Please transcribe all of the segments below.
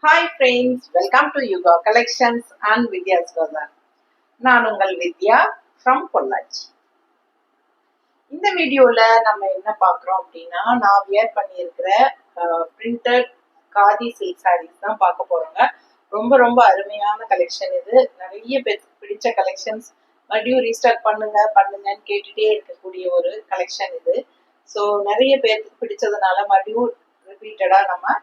Hi friends, welcome to Yuga Collections and Vidya's Bazaar. நான் உங்கள் வித்யா from Pollachi. இந்த வீடியோல நம்ம என்ன பார்க்குறோம் அப்படின்னா, நான் வியர் பண்ணியிருக்கிற பிரிண்டட் காதி சில்க் சாரீஸ் தான் பார்க்க போறோங்க. ரொம்ப ரொம்ப அருமையான கலெக்ஷன் இது. நிறைய பேருக்கு பிடிச்ச கலெக்ஷன்ஸ். மறுபடியும் ரீஸ்டார்ட் பண்ணுங்கன்னு கேட்டுட்டே இருக்கக்கூடிய ஒரு கலெக்ஷன் இது. ஸோ நிறைய பேருக்கு பிடிச்சதுனால மறுபடியும் ரிப்பீட்டடா நம்ம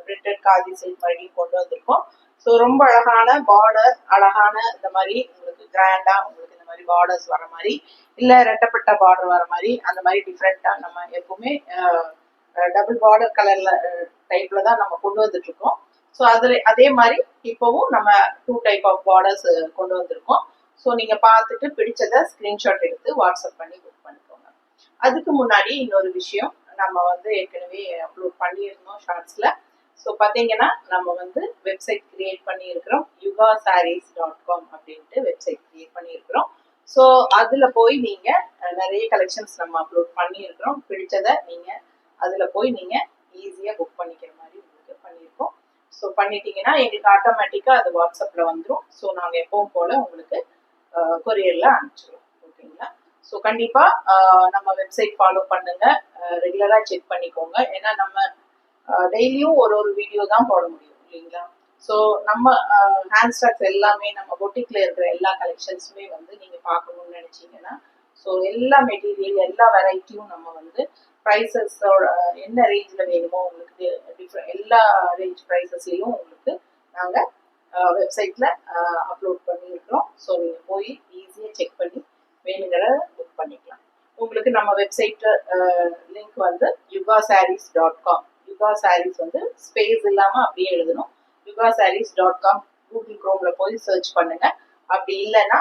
பிரிண்டட் காதி சில்க் மறுபடியும் கொண்டு வந்திருக்கோம். ஸோ ரொம்ப அழகான பார்டர், அழகான இந்த மாதிரி உங்களுக்கு கிராண்டா உங்களுக்கு இந்த மாதிரி பார்டர்ஸ் வர மாதிரி, இல்லை ரெட்டப்பட்ட பார்டர் வர மாதிரி, அந்த மாதிரி டிஃப்ரெண்டா நம்ம எப்பவுமே டபுள் பார்டர் கலர்ல டைப்ல தான் நம்ம கொண்டு வந்துட்டு இருக்கோம். ஸோ அதுல அதே மாதிரி இப்போவும் நம்ம 2 டைப் ஆஃப் பார்டர்ஸ் கொண்டு வந்திருக்கோம். ஸோ நீங்க பார்த்துட்டு பிடிச்சதை ஸ்கிரீன்ஷாட் எடுத்து வாட்ஸ்அப் பண்ணி புக் பண்ணிக்கோங்க. அதுக்கு முன்னாடி இன்னொரு விஷயம், நம்ம வந்து ஏற்கனவே அப்லோட் பண்ணியிருந்தோம் ஷார்ட்ஸ்ல. ஸோ பார்த்தீங்கன்னா நம்ம வந்து வெப்சைட் கிரியேட் பண்ணியிருக்கிறோம், yugasarees.com அப்படின்ட்டு வெப்சைட் கிரியேட் பண்ணியிருக்கிறோம். ஸோ அதில் போய் நீங்கள் நிறைய கலெக்ஷன்ஸ் நம்ம அப்லோட் பண்ணியிருக்கிறோம். பிடிச்சதை நீங்கள் அதில் போய் நீங்கள் ஈஸியாக புக் பண்ணிக்கிற மாதிரி உங்களுக்கு பண்ணியிருக்கோம். ஸோ பண்ணிட்டீங்கன்னா எங்களுக்கு ஆட்டோமேட்டிக்காக அது வாட்ஸ்அப்பில் வந்துடும். ஸோ நாங்கள் எப்பவும் போல் உங்களுக்கு கொரியரில் அனுப்பிச்சிடுவோம். ஓகேங்களா? ஸோ கண்டிப்பாக நம்ம வெப்சைட் ஃபாலோ பண்ணுங்க, ரெகுலராக செக் பண்ணிக்கோங்க. ஏன்னா நம்ம டெய்லியும் ஒரு வீடியோ தான் போட முடியும் இல்லைங்களா? ஸோ நம்ம ஹேண்ட் ஸ்டாக்ஸ் எல்லாமே நம்ம பொட்டிக்ல இருக்கிற எல்லா கலெக்ஷன்ஸுமே வந்து நீங்க பார்க்கணும்னு நினைச்சீங்கன்னா, ஸோ எல்லா மெட்டீரியல் எல்லா வெரைட்டியும் நம்ம வந்து ப்ரைஸஸோட என்ன ரேஞ்சில் வேணுமோ உங்களுக்கு எல்லா ரேஞ்ச் ப்ரைஸஸ்லையும் உங்களுக்கு நாங்கள் வெப்சைட்ல அப்லோட் பண்ணியிருக்கிறோம். ஸோ நீங்கள் போய் ஈஸியாக செக் பண்ணி வேணுங்கிறத புக் பண்ணிக்கலாம். உங்களுக்கு நம்ம வெப்சைட் லிங்க் வந்து yugasarees.com. யுகா சாரீஸ் வந்து ஸ்பேஸ் இல்லாம அப்படியே எழுதணும். yugasarees.com கூகுள் குரோம்ல போய் சர்ச் பண்ணுங்க. அப்படி இல்லைன்னா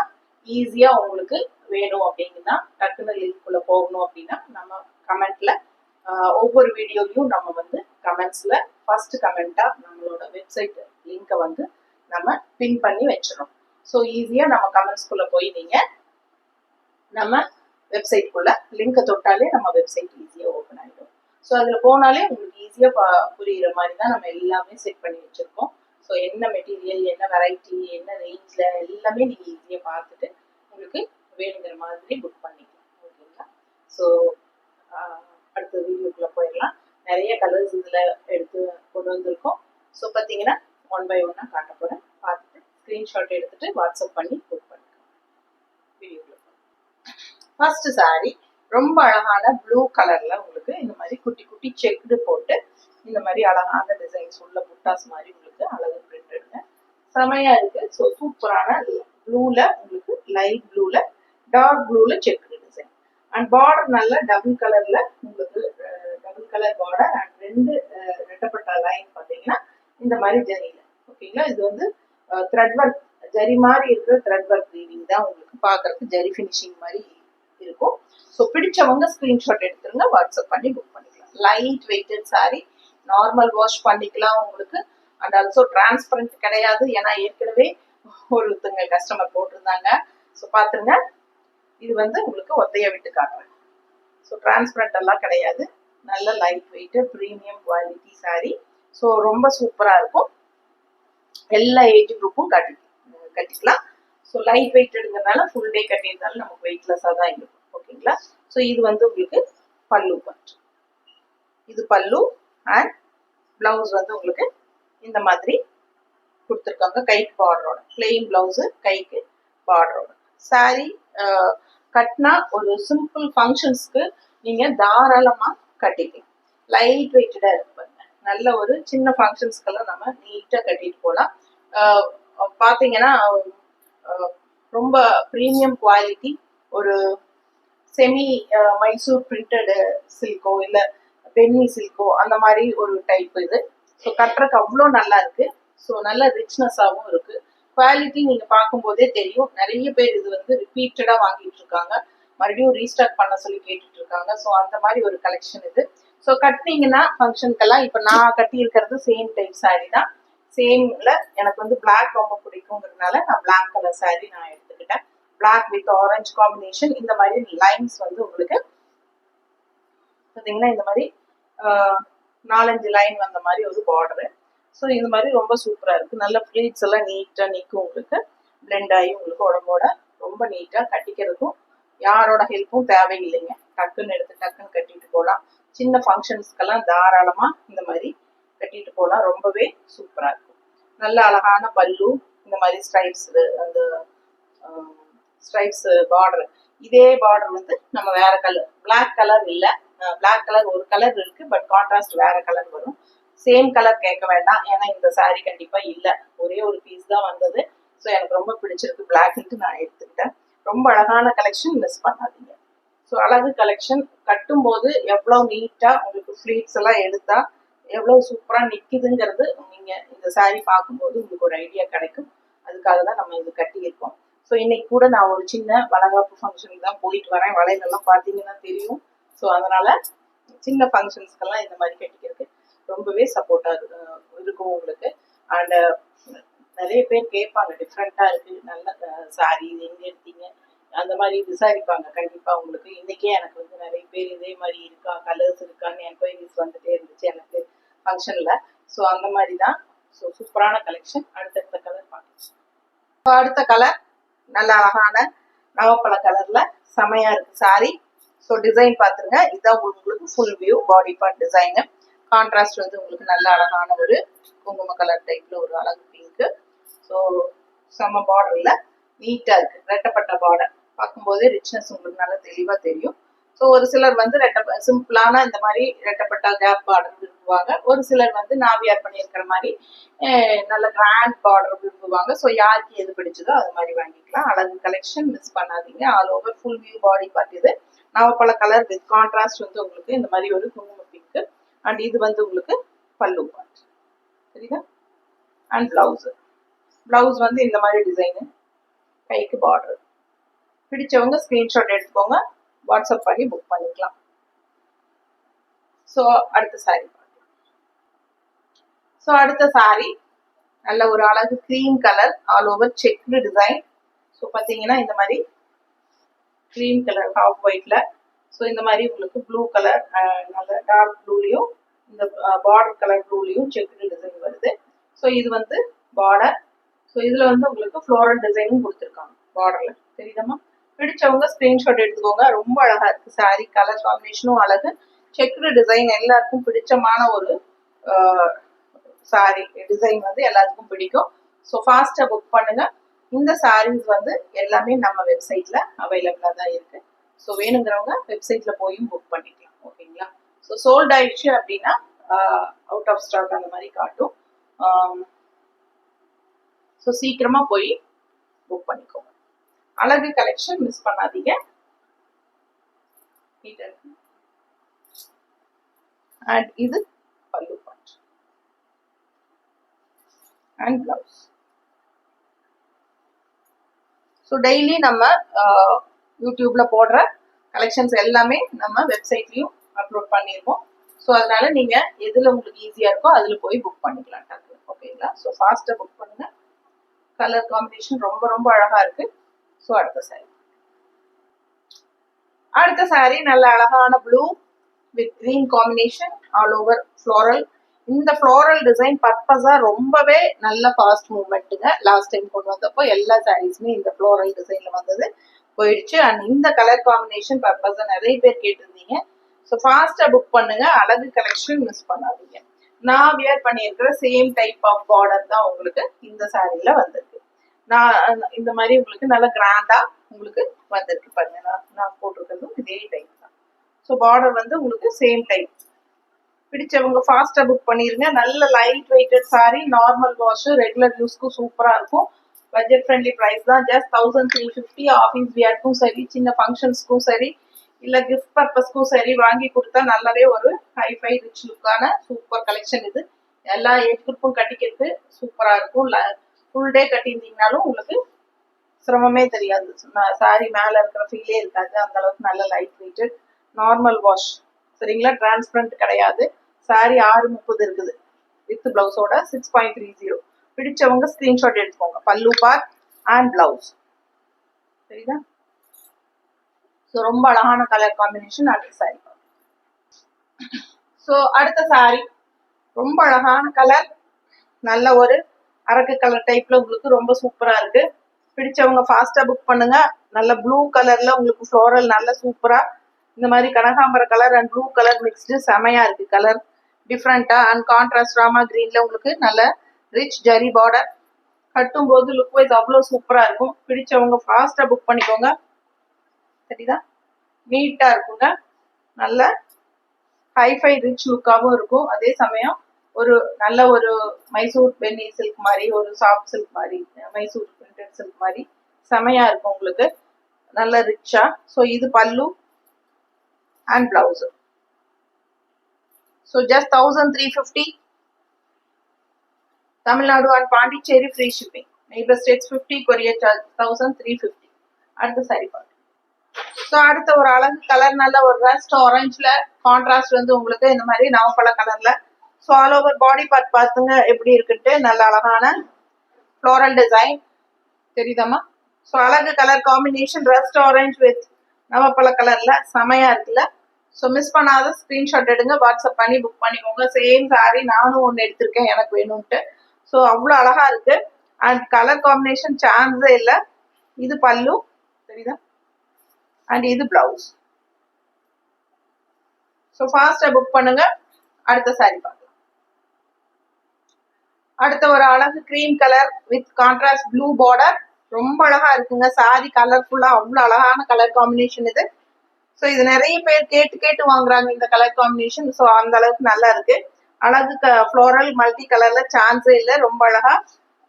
ஈஸியா உங்களுக்கு வேணும் அப்படின்னா டக்குனு லிங்க்குள்ள போகணும் அப்படின்னா நம்ம கமெண்ட்ல ஒவ்வொரு வீடியோலையும் நம்ம வந்து கமெண்ட்ஸ்ல ஃபர்ஸ்ட் கமெண்டா நம்மளோட வெப்சைட் லிங்கை வந்து நம்ம பின் பண்ணி வச்சிடறோம். ஸோ ஈஸியா நம்ம கமெண்ட்ஸ்குள்ள போய் நீங்க நம்ம வெப்சைட்குள்ள லிங்கை தொட்டாலே நம்ம வெப்சைட் ஈஸியா ஓப்பன் ஆகிடும். ஸோ அதில் போனாலே உங்களுக்கு ஈஸியாக புரிகிற மாதிரி தான் நம்ம எல்லாமே செட் பண்ணி வச்சுருக்கோம். ஸோ என்ன மெட்டீரியல், என்ன வெரைட்டி, என்ன ரேஞ்சில் எல்லாமே நீங்கள் ஈஸியாக பார்த்துட்டு உங்களுக்கு வேணுங்கிற மாதிரி புக் பண்ணிக்கலாம். ஓகேங்களா? ஸோ அடுத்த வீடியோக்குள்ளே போயிடலாம். நிறைய கலர்ஸ் இதில் எடுத்து கொண்டு வந்திருக்கோம். ஸோ பார்த்தீங்கன்னா 1 by 1 காட்ட போகிறேன். பார்த்துட்டு ஸ்க்ரீன்ஷாட் எடுத்துகிட்டு வாட்ஸ்அப் பண்ணி புக் பண்ணிக்கலாம். வீடியோக்குள்ளே ஃபர்ஸ்ட் சாரி ரொம்ப அழகான ப்ளூ கலர்ல உங்களுக்கு இந்த மாதிரி குட்டி குட்டி செக்டு போட்டு இந்த மாதிரி அழகான டிசைன்ஸ் உள்ள புட்டாஸ் மாதிரி உங்களுக்கு அழகு பிரிண்டட்ங்க, செமையா இருக்கு. ஸோ சூப்பரான ப்ளூல உங்களுக்கு லைட் ப்ளூல டார்க் ப்ளூல செக்டு டிசைன் அண்ட் பார்டர் நல்ல டபுள் கலர்ல உங்களுக்கு டபுள் கலர் பார்டர் அண்ட் 2 ரெட்டப்பட்ட லைன் பார்த்தீங்கன்னா இந்த மாதிரி ஜரியில. ஓகேங்களா? இது வந்து த்ரெட் ஒர்க் ஜரி மாதிரி இருக்கிற த்ரெட் ஒர்க் வீவிங் தான் உங்களுக்கு பார்க்கறதுக்கு ஜரி ஃபினிஷிங் மாதிரி இருக்கும். ஸோ பிடிச்சவங்க ஸ்கிரீன்ஷாட் எடுத்துருங்க, வாட்ஸ்அப் பண்ணி புக் பண்ணிக்கலாம். Light weighted sari, normal wash பண்ணிக்கலாம் உங்களுக்கு. அண்ட் ஆல்சோ டிரான்ஸ்பரண்ட் கிடையாது, ஏன்னா ஏற்கனவே ஒருத்தங்க கஸ்டமர் போட்டிருந்தாங்க. ஸோ பார்த்துருங்க, இது வந்து உங்களுக்கு ஒத்தைய விட்டு காட்டுறேன். ஸோ டிரான்ஸ்பரண்ட் எல்லாம் கிடையாது, நல்ல light weight premium quality sorry. So ரொம்ப சூப்பராக இருக்கும். எல்லா ஏஜ் குரூப்பும் கட்டிக்கலாம். ஸோ லைட் வெயிட்டடுங்கிறதுனால ஃபுல் டே கட்டியிருந்தாலும் நமக்கு வெயிட்லெஸ்ஸாக தான் இருக்கும். ஓகேங்களா? ஸோ இது வந்து உங்களுக்கு பல்லு பார்ட், இது பல்லு அண்ட் பிளவுஸ் வந்து உங்களுக்கு இந்த மாதிரி கொடுத்துருக்காங்க. கைக்கு பார்டரோட பிளெயின் பிளவுஸு, கைக்கு பார்டரோட சாரி கட்டினா ஒரு சிம்பிள் ஃபங்க்ஷன்ஸ்க்கு நீங்க தாராளமா கட்டிக்கலாம். லைட் வெயிட்டடா இருப்பாங்க, நல்ல ஒரு சின்ன ஃபங்க்ஷன்ஸ்க்கெல்லாம் நம்ம நீட்டா கட்டிட்டு போகலாம். பார்த்தீங்கன்னா ரொம்ப ப்ரீமியம் குவாலிட்டி, ஒரு செமி மைசூர் பிரிண்டட் சில்கோ இல்லை பென்னி சில்கோ அந்த மாதிரி ஒரு டைப் இது. ஸோ கட்டுறதுக்கு அவ்வளோ நல்லா இருக்கு. ஸோ நல்ல ரிச்னஸாகவும் இருக்கு. குவாலிட்டி நீங்க பார்க்கும்போதே தெரியும். நிறைய பேர் இது வந்து ரிப்பீட்டடா வாங்கிட்டு இருக்காங்க, மறுபடியும் ரீஸ்டாக் பண்ண சொல்லி கேட்டுட்டு இருக்காங்க. ஸோ அந்த மாதிரி ஒரு கலெக்ஷன் இது. ஸோ கட்டினீங்கன்னா ஃபங்க்ஷனுக்கெல்லாம், இப்போ நான் கட்டி இருக்கிறது சேம் டைப் சாரி தான். சேம்ல எனக்கு வந்து பிளாக் ரொம்ப பிடிக்குங்கிறதுனால நான் பிளாக் கலர் சாரி நான் எடுத்துக்கிட்டேன். Black with orange combination. இந்த மாதிரி லைன்ஸ் வந்து உங்களுக்கு பார்த்தீங்கன்னா இந்த மாதிரி 4-5 லைன் வந்த மாதிரி ஒரு பார்டரு ஸோ இது மாதிரி ரொம்ப சூப்பராக இருக்குது. நல்ல ப்ளீட்ஸ் எல்லாம் நீட்டாக நிற்கும், உங்களுக்கு பிளெண்ட் ஆகி உங்களுக்கு உடம்போட ரொம்ப நீட்டாக கட்டிக்கிறதுக்கும் யாரோட ஹெல்ப்பும் தேவையில்லைங்க. டக்குன்னு எடுத்து டக்குன்னு கட்டிட்டு போகலாம். சின்ன ஃபங்க்ஷன்ஸ்க்கெல்லாம் தாராளமாக இந்த மாதிரி கட்டிட்டு போகலாம். ரொம்பவே சூப்பராக இருக்கும். நல்ல அழகான பல்லு, இந்த மாதிரி ஸ்ட்ரைப்ஸ், அந்த ஸ்ட்ரைப்ஸ் பார்டர். இதே பார்டர் வந்து நம்ம வேற கலர், பிளாக் கலர் இல்லை, பிளாக் கலர் ஒரு கலர் இருக்கு, பட் கான்ட்ராஸ்ட் வேற கலர் வரும். சேம் கலர் கேட்க வேண்டாம், ஏன்னா இந்த சாரீ கண்டிப்பா இல்லை, ஒரே ஒரு பீஸ் தான் வந்தது. ஸோ எனக்கு ரொம்ப பிடிச்சிருக்கு, பிளாக்ன்ட்டு நான் எடுத்துக்கிட்டேன். ரொம்ப அழகான கலெக்ஷன், மிஸ் பண்ணாதீங்க. ஸோ அழகு கலெக்ஷன் கட்டும் போது எவ்வளோ நீட்டா உங்களுக்கு ஃப்ளீட்ஸ் எல்லாம் எடுத்தா எவ்வளவு சூப்பரா நிக்குதுங்கிறது நீங்க இந்த சாரீ பார்க்கும்போது உங்களுக்கு ஒரு ஐடியா கிடைக்கும். அதுக்காக தான் நம்ம இது கட்டியிருக்கோம். ஸோ இன்னைக்கு கூட நான் ஒரு சின்ன வளகாப்பு ஃபங்க்ஷனுக்கு தான் போயிட்டு வரேன். வளையலெல்லாம் பார்த்தீங்கன்னா தெரியும். ஸோ அதனால சின்ன ஃபங்க்ஷன்ஸ்க்கெல்லாம் இந்த மாதிரி கட்டிக்கிறதுக்கு ரொம்பவே சப்போர்ட்டா இருக்கும் உங்களுக்கு. அண்ட் நிறைய பேர் கேட்பாங்க, டிஃப்ரெண்டா இருக்கு, நல்ல சாரி இது எங்க எடுத்தீங்க அந்த மாதிரி விசாரிப்பாங்க. கண்டிப்பா உங்களுக்கு இன்னைக்கே எனக்கு வந்து நிறைய பேர் இதே மாதிரி இருக்கா, கலர்ஸ் இருக்கான்னு என்கொயரிஸ் வந்துட்டே இருந்துச்சு எனக்கு ஃபங்க்ஷன்ல. ஸோ அந்த மாதிரி தான். ஸோ சூப்பரான கலெக்ஷன். அடுத்தடுத்த கலர் பார்க்கலாம். அடுத்த கலர் நல்ல அழகான நவப்பழ கலர்ல செமையா இருக்கு சாரி. ஸோ டிசைன் பார்த்துருங்க. இதுதான் உங்களுக்கு full view body part design. Contrast வந்து உங்களுக்கு நல்ல அழகான ஒரு குங்கும கலர் டைப்ல ஒரு அழகு பிங்க். ஸோ செம்ம பார்டர்ல நீட்டா இருக்கு, ரெட்டப்பட்ட பார்டர். பார்க்கும்போதே ரிச்னஸ் உங்களுக்கு நல்லா தெளிவா தெரியும். ஸோ ஒரு சிலர் வந்து சிம்பிளான இந்த மாதிரி ரெட்டப்பட்ட கேப் பார்டர் விரும்புவாங்க. ஒரு சிலர் வந்து நாவியார் பண்ணியிருக்கிற மாதிரி நல்ல கிராண்ட் பார்டர் விரும்புவாங்க. ஸோ யாருக்கு எது பிடிச்சதோ அது மாதிரி வாங்கிக்கலாம். அழகு கலெக்ஷன், மிஸ் பண்ணாதீங்க. All over full view body part இது. நவப்பழ கலர் வித் கான்ட்ராஸ்ட் வந்து உங்களுக்கு இந்த மாதிரி ஒரு குங்கும பிங்க். அண்ட் இது வந்து உங்களுக்கு பல்லு பார்ட், சரிதா? And blouse. பிளவுஸ் வந்து இந்த மாதிரி டிசைனு, கைக்கு பார்டர். பிடிச்சவங்க ஸ்கிரீன்ஷாட் எடுத்துக்கோங்க, வாட்ஸ்அப் பண்ணி புக் பண்ணிக்கலாம். ஸோ அடுத்த சாரி பார்க்கலாம். ஸோ அடுத்த சாரி நல்ல ஒரு அழகு cream colour, all over checked design. So பார்த்தீங்கன்னா இந்த மாதிரி கிரீம் கலர் ஹாஃப் ஒயிட்ல. ஸோ இந்த மாதிரி உங்களுக்கு ப்ளூ கலர், நல்ல டார்க் ப்ளூலையும் இந்த பார்டர் கலர் ப்ளூலையும் செக்டு டிசைன் வருது. ஸோ இது வந்து பார்டர். ஸோ இதுல வந்து உங்களுக்கு ஃப்ளோரல் டிசைனும் கொடுத்துருக்காங்க பார்டர்ல, தெரியுதமா? பிடிச்சவங்க ஸ்கிரீன்ஷாட் எடுத்துக்கோங்க. ரொம்ப அழகா இருக்கு சாரி, கலர் காம்பினேஷனும் அழகு, செக்டு டிசைன் எல்லாருக்கும் பிடிச்சமான ஒரு சாரி டிசைன் வந்து எல்லாத்துக்கும் பிடிக்கும். ஸோ ஃபாஸ்டா புக் பண்ணுங்க. இந்த சாரீஸ் வந்து எல்லாமே நம்ம வெப்சைட்ல அவைலபிளா தான் இருக்கு. ஸோ வேணுங்கிறவங்க வெப்சைட்ல போயும் புக் பண்ணிக்கலாம், ஓகேங்களா? ஸோ சோல்ட் ஆயிடுச்சு அப்படின்னா அவுட் ஆஃப் ஸ்டாக் அந்த மாதிரி காட்டும். ஸோ சீக்கிரமா போய் புக் பண்ணிக்கோங்க. அழகு கலெக்ஷன், மிஸ் பண்ணாதீங்க. அண்ட் இது பல்லு part and blouse. So daily நம்ம யூடியூப்ல போடுற கலெக்ஷன்ஸ் எல்லாமே நம்ம வெப்சைட்லயும் அப்லோட் பண்ணியிருக்கோம். ஸோ அதனால நீங்க எதுல உங்களுக்கு ஈஸியா இருக்கோ அதுல போய் புக் பண்ணிக்கலாம், ஓகேங்களா? ஸோ ஃபாஸ்டா புக் பண்ணுங்க. கலர் காம்பினேஷன் ரொம்ப ரொம்ப அழகா இருக்கு. ஸோ அடுத்த சாரி நல்ல அழகான blue with green combination, all over floral. இந்த ஃப்ளோரல் டிசைன் பர்பஸா ரொம்பவே நல்ல ஃபாஸ்ட் மூவ்மெண்ட்டுங்க. லாஸ்ட் டைம் கொண்டு வந்தப்போ எல்லா சாரீஸுமே இந்த ஃப்ளோரல் டிசைன்ல வந்தது போயிடுச்சு. அண்ட் இந்த கலர் காம்பினேஷன் பர்பஸா நிறைய பேர் கேட்டிருந்தீங்க. ஸோ ஃபாஸ்டா புக் பண்ணுங்க. அழகு கலெக்ஷன், மிஸ் பண்ணாதீங்க. நான் வியர் பண்ணியிருக்கிற சேம் டைப் ஆஃப் பார்டர் தான் உங்களுக்கு இந்த சாரியில வந்திருக்கு. நான் இந்த மாதிரி உங்களுக்கு நல்ல கிராண்டா உங்களுக்கு வந்திருக்கு பாருங்க. நான் போட்டிருக்கிறதும் இதே டைப் தான். ஸோ பார்டர் வந்து உங்களுக்கு சேம் டைப். பிடிச்சவங்க ஃபாஸ்டா புக் பண்ணிருங்க. நல்ல light weighted sari, normal wash, regular யூஸ்க்கும் சூப்பரா இருக்கும். பட்ஜெட் ஃப்ரெண்ட்லி ப்ரைஸ் தான். ஜஸ்ட் 1350. ஆஃபீஸ் வியர்க்கும் சரி, சின்ன ஃபங்க்ஷன்ஸ்க்கும் சரி, இல்ல கிஃப்ட் பர்பஸ்க்கும் சரி வாங்கி கொடுத்தா நல்லாவே ஒரு ஹைஃபை ரிச் லுக்கான சூப்பர் கலெக்ஷன் இது. எல்லா ஏஜ் குரூப்பும் கட்டிக்கிறதுக்கு சூப்பரா இருக்கும். ஃபுல் டே கட்டியிருந்தீங்கனாலும் உங்களுக்கு சிரமமே தெரியாது. சாரி மேல இருக்கிற ஃபீலே இருக்காது. அந்த அளவுக்கு நல்ல லைட் வெயிட்டட், நார்மல் வாஷ், சரிங்களா? டிரான்ஸ்பரண்ட் கிடையாது. சாரி 630 இருக்குது வித் பிளவுஸோட 6.30. பிடிச்சவங்க ஸ்கிரீன்ஷாட் எடுத்துக்கோங்க. பல்லு பார்ட் அண்ட் பிளவுஸ், சரிதா? ஸோ ரொம்ப அழகான கலர் காம்பினேஷன். அடுத்த சாரி. ஸோ அடுத்த சாரி ரொம்ப அழகான கலர், நல்ல ஒரு அரக்கு கலர் டைப்ல உங்களுக்கு ரொம்ப சூப்பரா இருக்கு. பிடிச்சவங்க ஃபாஸ்டா புக் பண்ணுங்க. நல்ல ப்ளூ கலர்ல உங்களுக்கு ஃப்ளோரல் நல்ல சூப்பரா இந்த மாதிரி கனகாம்பர colour and blue colour mixed செமையா இருக்கு. கலர் டிஃப்ரெண்டா அண்ட் கான்ட்ராஸ்ட் ராமா கிரீன்ல உங்களுக்கு நல்ல ரிச் ஜரி பார்டர். கட்டும் போது லுக் வைஸ் அவ்வளோ சூப்பரா இருக்கும். பிடிச்சவங்க ஃபாஸ்டா புக் பண்ணிக்கோங்க. சரிதா, நீட்டா இருக்குங்க. நல்ல ஹைஃபை ரிச் லுக்காகவும் இருக்கும். அதே சமயம் ஒரு நல்ல ஒரு மைசூர் பென்னி சில்க் மாதிரி, ஒரு சாஃப்ட் சில்க் மாதிரி, மைசூர் பிரிண்டட் சில்க் மாதிரி செமையா இருக்கும் உங்களுக்கு, நல்ல ரிச்சா. ஸோ இது பல்லு and blouse. So just 1350. Tamil Nadu and Pondicherry free shipping. Neighbour states 50, courier charge 1350. அடுத்த சாரி பார்க்கலாம். ஸோ அடுத்த ஒரு அழகு கலர் நல்ல ஒரு ரஸ்ட் ஆரஞ்சுல கான்ட்ராஸ்ட் வந்து உங்களுக்கு இந்த மாதிரி நவப்பழ கலர்ல. So all over body part பார்த்துங்க எப்படி இருக்குன்ட்டு. நல்ல அழகான ஃப்ளோரல் டிசைன் தெரியுதாம்மா. ஸோ அழகு colour combination rust orange with நவப்பழ கலர்ல செமையா இருக்குல்ல. ஸோ மிஸ் பண்ணாத ஸ்கிரீன்ஷாட் எடுங்க, வாட்ஸ்அப் பண்ணி புக் பண்ணிக்கோங்க. சேம் சாரி நானும் ஒன்று எடுத்திருக்கேன் எனக்கு வேணும்ட்டு. ஸோ அவ்வளோ அழகா இருக்கு அண்ட் கலர் காம்பினேஷன் சான்ஸே இல்லை. இது பல்லு தெரியுதா அண்ட் இது பிளவுஸ். ஸோ ஃபாஸ்டா புக் பண்ணுங்க. அடுத்த சாரி பார்க்கலாம். அடுத்த ஒரு அழகு cream colour with contrast blue border. ரொம்ப அழகா இருக்குங்க சாரி, கலர்ஃபுல்லா அவ்வளோ அழகான கலர் காம்பினேஷன் இது. ஸோ இது நிறைய பேர் கேட்டு கேட்டு வாங்குறாங்க இந்த கலர் காம்பினேஷன். ஸோ அந்த அளவுக்கு நல்லா இருக்கு. அழகு ஃப்ளோரல் மல்டி கலர்ல சான்ஸே இல்லை. ரொம்ப அழகா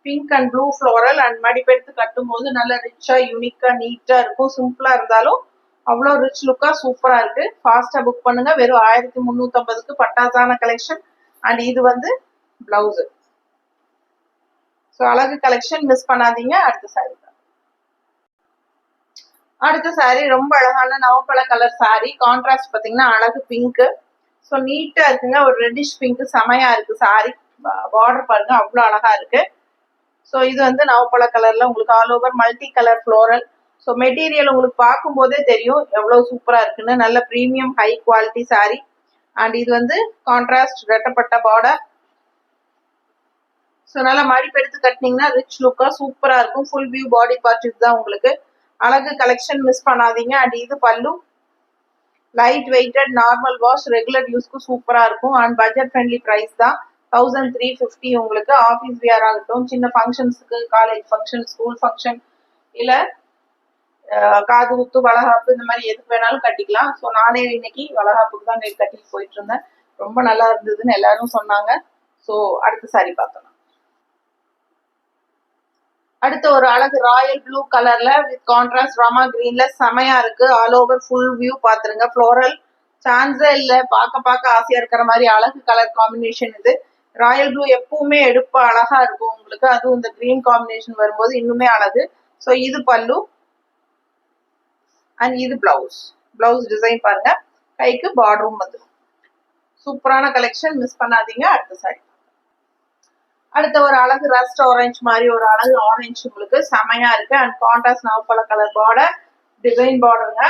pink and blue floral and மடிப்பெடுத்து கட்டும் போது நல்ல ரிச்சா யூனிக்கா நீட்டா இருக்கும். சிம்பிளா இருந்தாலும் அவ்வளோ ரிச் லுக்கா சூப்பரா இருக்கு. ஃபாஸ்டா புக் பண்ணுங்க. வெறும் 1350க்கு பட்டாசான கலெக்ஷன் அண்ட் இது வந்து பிளவுஸ். ஸோ அழகு கலெக்ஷன் மிஸ் பண்ணாதீங்க. அடுத்த சாரி. அடுத்த சாரி ரொம்ப அழகான நவப்பழ கலர் சாரி. கான்ட்ராஸ்ட் பார்த்தீங்கன்னா அழகு பிங்க். ஸோ நீட்டா இருக்குங்க. ஒரு ரெட்டிஷ் பிங்க் செமையா இருக்கு சாரி. பார்டர் பாருங்க அவ்வளோ அழகா இருக்கு. ஸோ இது வந்து நவப்பழ கலர்ல உங்களுக்கு all over multi colour floral. So material உங்களுக்கு பார்க்கும் போதே தெரியும் எவ்வளவு சூப்பரா இருக்குன்னு. நல்ல premium high quality sorry and இது வந்து கான்ட்ராஸ்ட் ரெட்டப்பட்ட பார்டர். ஸோ நல்லா மடிப்பெடுத்து கட்டினீங்கன்னா ரிச் லுக்கா சூப்பரா இருக்கும். ஃபுல் வியூ பாடி பார்ட் இதுதான் உங்களுக்கு. அழகு கலெக்ஷன் மிஸ் பண்ணாதீங்க. அண்ட் இது பல்லு light weighted normal wash regular யூஸ்க்கு சூப்பரா இருக்கும் அண்ட் பட்ஜெட் ஃப்ரெண்ட்லி ப்ரைஸ் தான். 1350 உங்களுக்கு. ஆஃபீஸ் வியர் ஆகட்டும், சின்ன ஃபங்க்ஷன்ஸுக்கு, காலேஜ் ஃபங்க்ஷன், ஸ்கூல் ஃபங்க்ஷன், இல்ல காது குத்து வளகாப்பு இந்த மாதிரி எதுக்கு வேணாலும் கட்டிக்கலாம். ஸோ நானே இன்னைக்கு வளகாப்புக்கு தான் கட்டிட்டு போயிட்டு இருந்தேன். ரொம்ப நல்லா இருந்ததுன்னு எல்லாரும் சொன்னாங்க. ஸோ அடுத்த சாரி பார்க்கலாம். அடுத்த ஒரு அழகு ராயல் ப்ளூ கலர்ல வித் கான்ட்ராஸ்ட் ராமா கிரீன்ல செமையா இருக்கு. ஆல் ஓவர் ஃபுல் வியூ பாத்துருங்க. ஃப்ளோரல் சான்ஸே இல்ல. பார்க்க ஆசையா இருக்கிற மாதிரி அழகு கலர் காம்பினேஷன் இது. ராயல் ப்ளூ எப்பவுமே எடுப்பா அழகா இருக்கும் உங்களுக்கு. அதுவும் இந்த கிரீன் காம்பினேஷன் வரும்போது இன்னுமே அழகு. ஸோ இது பல்லு அண்ட் இது பிளவுஸ். பிளவுஸ் டிசைன் பாருங்க. கைக்கு பார்டரும் வந்து சூப்பரான கலெக்ஷன் மிஸ் பண்ணாதீங்க. அடுத்த சாரி. அடுத்த ஒரு அழகு ரஸ்ட் ஆரஞ்சு மாதிரி ஒரு அழகு ஆரஞ்சு உங்களுக்கு செமையா இருக்கு அண்ட் கான்ட்ராஸ்ட் நவப்பழ கலர் பார்டர் டிசைன் பார்டருங்க.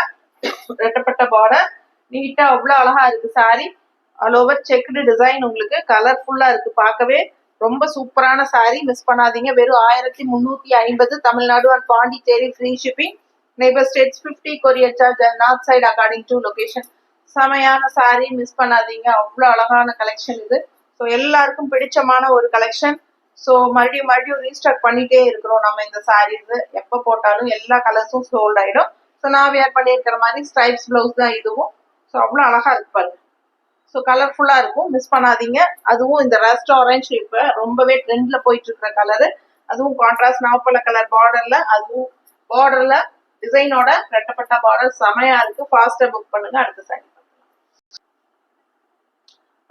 ரெட்டப்பட்ட பார்டர் நீட்டா அவ்வளோ அழகா இருக்கு sari. All over checked design உங்களுக்கு கலர்ஃபுல்லா இருக்கு. பார்க்கவே ரொம்ப சூப்பரான சாரி மிஸ் பண்ணாதீங்க. வெறும் 1350. Tamil Nadu and Pondicherry free shipping. Neighbour states 50, courier charge and north side according to location. செமையான சாரி மிஸ் பண்ணாதீங்க. அவ்வளோ அழகான கலெக்ஷன் இது. ஸோ எல்லாருக்கும் பிடிச்சமான ஒரு கலெக்ஷன். ஸோ மறுபடியும் ரீஸ்டாக் பண்ணிட்டே இருக்கிறோம் நம்ம இந்த சாரீஸ். எப்போ போட்டாலும் எல்லா கலர்ஸும் சோல்ட் ஆயிடும். ஸோ நான் வேர் பண்ணியிருக்கிற மாதிரி ஸ்ட்ரைப்ஸ் பிளவுஸ் தான் இதுவும். ஸோ அவ்வளோ அழகா இருக்கு பாருங்க. ஸோ கலர்ஃபுல்லா இருக்கும் மிஸ் பண்ணாதீங்க. அதுவும் இந்த ரஸ்ட் ஆரஞ்சு இப்போ ரொம்பவே ட்ரெண்ட்ல போயிட்டு இருக்கிற கலரு. அதுவும் கான்ட்ராஸ்ட் நாவப்பழ கலர் பார்டர்ல, அதுவும் பார்டர்ல டிசைனோட ரெட்டப்பட்ட பார்டர் செமையா இருக்கு. ஃபாஸ்டா புக் பண்ணுங்க. அடுத்த சாரி.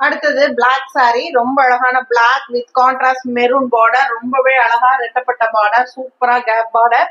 அடுத்தது பிளாக் சாரி. ரொம்ப அழகான black with contrast maroon border. ரொம்பவே அழகா ரெட்டப்பட்ட பார்டர். சூப்பரா கேப் பார்டர்.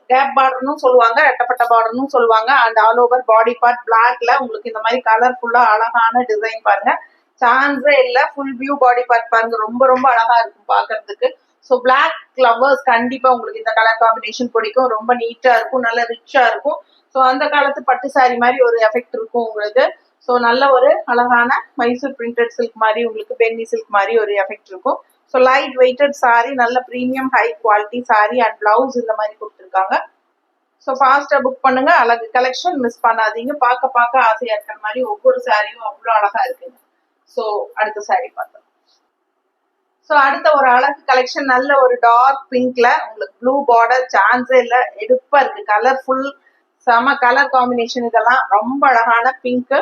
கேப் பார்டர்னு சொல்லுவாங்க, ரெட்டப்பட்ட பார்டர்னு சொல்லுவாங்க. And all over body part பிளாக்ல உங்களுக்கு இந்த மாதிரி கலர்ஃபுல்லா அழகான டிசைன் பாருங்க. சான்ஸே இல்லை. ஃபுல் வியூ பாடி பார்ட் பாருங்க. ரொம்ப அழகா இருக்கும் பாக்குறதுக்கு. ஸோ பிளாக் லவ்வர்ஸ் கண்டிப்பா உங்களுக்கு இந்த கலர் காம்பினேஷன் பிடிக்கும். ரொம்ப நீட்டா இருக்கும், நல்ல ரிச்சா இருக்கும். ஸோ அந்த காலத்து பட்டு சாரி மாதிரி ஒரு எஃபெக்ட் இருக்கும் உங்களுக்கு. ஸோ நல்ல ஒரு அழகான மைசூர் பிரிண்டட் சில்க் மாதிரி உங்களுக்கு பென்னி சில்க் மாதிரி ஒரு எஃபெக்ட் இருக்கும். ஸோ லைட் வெயிட்டட் சாரி, நல்ல premium high quality sorry and blouse இந்த மாதிரி கொடுத்துருக்காங்க. ஸோ ஃபாஸ்ட்டாக புக் பண்ணுங்க. அழகு கலெக்ஷன் மிஸ் பண்ணாதீங்க. பார்க்க பார்க்க ஆசையாக இருக்கிற மாதிரி ஒவ்வொரு சாரியும் அவ்வளோ அழகா இருக்குங்க. ஸோ அடுத்த சாரி பார்த்தோம். ஸோ அடுத்த ஒரு அழகு கலெக்ஷன், நல்ல ஒரு டார்க் பிங்க்ல உங்களுக்கு ப்ளூ பார்டர், சான்ஸே இல்லை, எடுப்பா இருக்கு. கலர்ஃபுல் செம கலர் காம்பினேஷன். இதெல்லாம் ரொம்ப அழகான பிங்க்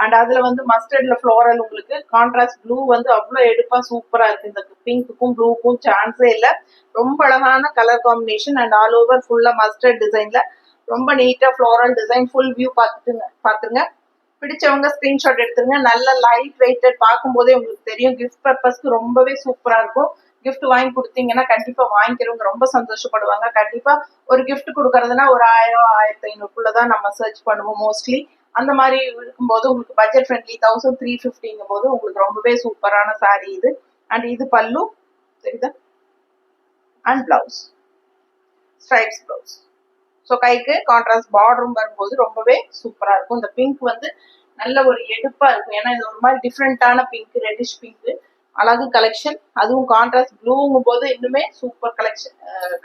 அண்ட் அதுல வந்து மஸ்டர்ட்ல ஃப்ளோரல், உங்களுக்கு கான்ட்ராஸ்ட் ப்ளூ வந்து அவ்வளோ எடுப்பா சூப்பரா இருக்கு. இந்த பிங்க்குக்கும் ப்ளூக்கும் சான்ஸே இல்லை. ரொம்ப அழகான colour combination and all over ஃபுல்லா மஸ்டர்ட் டிசைன்ல ரொம்ப நீட்டா ஃப்ளோரல் டிசைன். ஃபுல் வியூ பார்த்துருங்க. பிடிச்சவங்க ஸ்கிரீன்ஷாட் எடுத்துருங்க. நல்ல லைட் வெயிட்டட், பார்க்கும்போதே உங்களுக்கு தெரியும். கிஃப்ட் பர்பஸ்க்கு ரொம்பவே சூப்பரா இருக்கும். கிஃப்ட் வாங்கி கொடுத்தீங்கன்னா கண்டிப்பா வாங்கிக்கிறவங்க ரொம்ப சந்தோஷப்படுவாங்க. கண்டிப்பா ஒரு கிஃப்ட் கொடுக்கறதுனா ஒரு 1000 1500 நம்ம சர்ச் பண்ணுவோம் மோஸ்ட்லி. அந்த மாதிரி இருக்கும்போது உங்களுக்கு பட்ஜெட் ஃப்ரெண்ட்லி 1350 போது உங்களுக்கு ரொம்பவே சூப்பரான சாரி இது. அண்ட் இது பல்லு தெரியுதா, and blouse stripes blouse. So கைக்கு கான்ட்ராஸ்ட் பார்டரும் வரும்போது ரொம்பவே சூப்பரா இருக்கும். இந்த பிங்க் வந்து நல்ல ஒரு எடுப்பா இருக்கும். ஏன்னா இது ஒரு மாதிரி டிஃப்ரெண்டான பிங்க், ரெட்டிஷ் பிங்க். அழகு கலெக்ஷன், அதுவும் கான்ட்ராஸ்ட் ப்ளூங்கும் போது இன்னுமே super collection,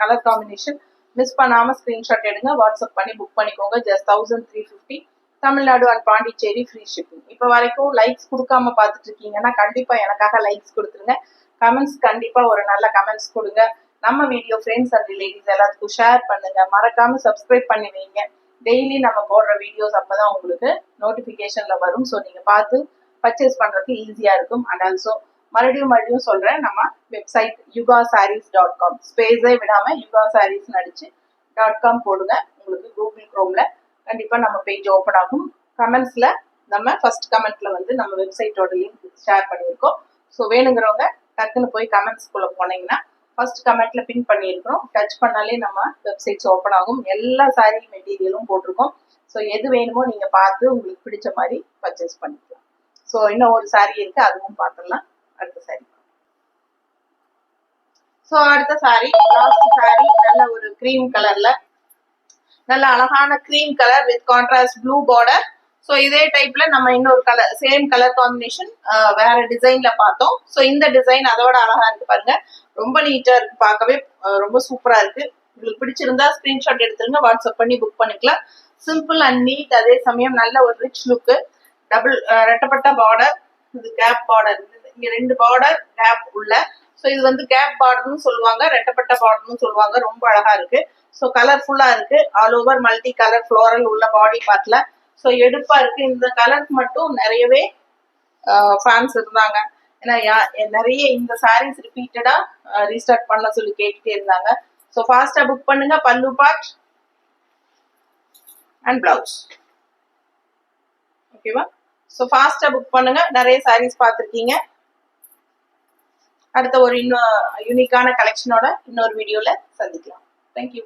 colour combination. Miss பண்ணாம ஸ்கிரீன்ஷாட் எடுங்க, வாட்ஸ்அப் பண்ணி புக் பண்ணிக்கோங்க. Just 1350. Tamil Nadu and Pondicherry free shipping. இப்போ வரைக்கும் லைக்ஸ் கொடுக்காம பார்த்துட்டு இருக்கீங்கன்னா கண்டிப்பா எனக்காக லைக்ஸ் கொடுத்துருங்க. கமெண்ட்ஸ் கண்டிப்பா ஒரு நல்ல கமெண்ட்ஸ் கொடுங்க. நம்ம வீடியோ ஃப்ரெண்ட்ஸ் அண்ட் ரிலேட்டிவ்ஸ் எல்லாத்துக்கும் ஷேர் பண்ணுங்க. மறக்காம சப்ஸ்கிரைப் பண்ணி வைங்க. டெய்லி நம்ம போடுற வீடியோஸ் அப்பதான் உங்களுக்கு நோட்டிபிகேஷன்ல வரும். ஸோ நீங்க பார்த்து பர்ச்சேஸ் பண்றதுக்கு ஈஸியா இருக்கும். அண்ட் ஆல்சோ மறுபடியும் சொல்றேன், நம்ம வெப்சைட் yugasarees.com, ஸ்பேஸே விடாம யுகா சாரீஸ் நடிச்சு .com போடுங்க. உங்களுக்கு கூகுள் குரோம்ல கண்டிப்பா நம்ம பேஜ் ஓப்பன் ஆகும். கமெண்ட்ஸ்ல நம்ம ஃபர்ஸ்ட் கமெண்ட்ல வந்து நம்ம வெப்சைட்டோட லிங்க் ஷேர் பண்ணியிருக்கோம். ஸோ வேணுங்கிறவங்க டக்குன்னு போய் கமெண்ட்ஸ்குள்ள போனீங்கன்னா ஃபர்ஸ்ட் கமெண்ட்ல பின் பண்ணியிருக்கிறோம். டச் பண்ணாலே நம்ம வெப்சைட்ஸ் ஓப்பன் ஆகும். எல்லா சாரி மெட்டீரியலும் போட்டிருக்கோம். ஸோ எது வேணுமோ நீங்க பார்த்து உங்களுக்கு பிடிச்ச மாதிரி பர்ச்சேஸ் பண்ணிக்கலாம். ஸோ இன்னும் ஒரு சாரி இருக்கு, அதுவும் பார்த்துடலாம். அடுத்த சாரி. ஸோ அடுத்த சாரி, லாஸ்ட் சாரி, நல்ல ஒரு கிரீம் கலர்ல, நல்ல அழகான cream colour with contrast blue border. So இதே டைப்ல நம்ம இன்னொரு கலர், சேம் கலர் காம்பினேஷன் வேற டிசைன்ல பார்த்தோம். ஸோ இந்த டிசைன் அதோட அழகா இருக்கு பாருங்க. ரொம்ப நீட்டா இருக்கு, பார்க்கவே ரொம்ப சூப்பரா இருக்கு. உங்களுக்கு பிடிச்சிருந்தா ஸ்கிரீன்ஷாட் எடுத்துருங்க, வாட்ஸ்அப் பண்ணி புக் பண்ணிக்கலாம். சிம்பிள் அண்ட் நீட், அதே சமயம் நல்ல ஒரு ரிச் லுக்கு. டபுள் ரெட்டப்பட்ட பார்டர், இது கேப் பார்டர், இங்க 2 பார்டர் கேப் உள்ள. ஸோ இது வந்து கேப் பார்டர்னு சொல்லுவாங்க, ரெட்டப்பட்ட பார்டர்னு சொல்லுவாங்க. ரொம்ப அழகா இருக்கு. ஸோ கலர்ஃபுல்லா இருக்கு. All over multi colour floral உள்ள பாடி பார்ட்ல. ஸோ எடுப்பா இருக்கு. இந்த கலருக்கு மட்டும் நிறையவே ஃபேன்ஸ் இருந்தாங்க. ஏன்னா நிறைய இந்த சாரீஸ் ரிப்பீட்டடா ரீஸ்டார்ட் பண்ண சொல்லி கேட்டுட்டே இருந்தாங்க. ஸோ ஃபாஸ்டா புக் பண்ணுங்க. பல்லு பார்ட் அண்ட் பிளவுஸ். ஓகேவா? ஸோ ஃபாஸ்டா புக் பண்ணுங்க. நிறைய சாரீஸ் பார்த்துருக்கீங்க. அடுத்த ஒரு இன்னும் யூனிக்கான கலெக்ஷனோட இன்னொரு வீடியோல சந்திக்கலாம். தேங்க்யூ.